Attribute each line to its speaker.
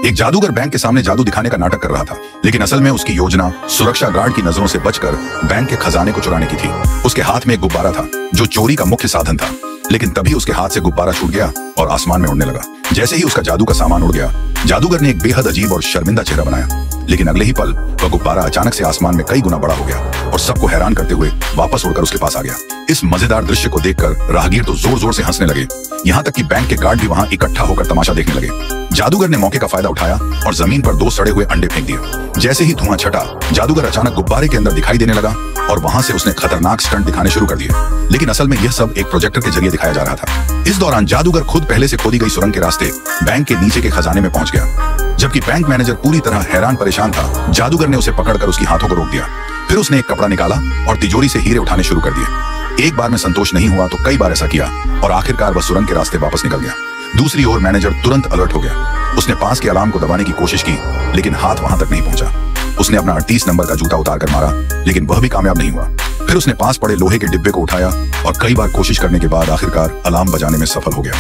Speaker 1: एक जादूगर बैंक के सामने जादू दिखाने का नाटक कर रहा था, लेकिन असल में उसकी योजना सुरक्षा गार्ड की नजरों से बचकर बैंक के खजाने को चुराने की थी। उसके हाथ में एक गुब्बारा था जो चोरी का मुख्य साधन था, लेकिन तभी उसके हाथ से गुब्बारा छूट गया और आसमान में उड़ने लगा। जैसे ही उसका जादू का सामान उड़ गया, जादूगर ने एक बेहद अजीब और शर्मिंदा चेहरा बनाया, लेकिन अगले ही पल वह गुब्बारा अचानक से आसमान में कई गुना बड़ा हो गया और सबको हैरान करते हुए वापस उड़कर उसके पास आ गया। इस मजेदार दृश्य को देखकर राहगीर तो जोर जोर से हंसने लगे, यहाँ तक कि बैंक के गार्ड भी वहां इकट्ठा होकर तमाशा देखने लगे। जादूगर ने मौके का फायदा उठाया और जमीन पर 2 सड़े हुए अंडे फेंक दिए। जैसे ही धुआं छटा, जादूगर अचानक गुब्बारे के अंदर दिखाई देने लगा और वहां से उसने खतरनाक स्टंट दिखाने शुरू कर दिए, लेकिन असल में यह सब एक प्रोजेक्टर के जरिए दिखाया जा रहा था। इस दौरान जादूगर खुद पहले से खोदी गई सुरंग के रास्ते बैंक के नीचे के खजाने में पहुंच गया। जबकि बैंक मैनेजर पूरी तरह हैरान परेशान था, जादूगर ने उसे पकड़कर उसकी हाथों को रोक दिया। फिर उसने एक कपड़ा निकाला और तिजोरी से हीरे उठाने शुरू कर दिए। एक बार में संतोष नहीं हुआ तो कई बार ऐसा किया और आखिरकार वह सुरंग के रास्ते वापस निकल गया। दूसरी ओर मैनेजर तुरंत अलर्ट हो गया। उसने पास के अलार्म को दबाने की कोशिश की, लेकिन हाथ वहां तक नहीं पहुंचा। उसने अपना 38 नंबर का जूता उतार कर मारा, लेकिन वह भी कामयाब नहीं हुआ। फिर उसने पास पड़े लोहे के डिब्बे को उठाया और कई बार कोशिश करने के बाद आखिरकार अलार्म बजाने में सफल हो गया।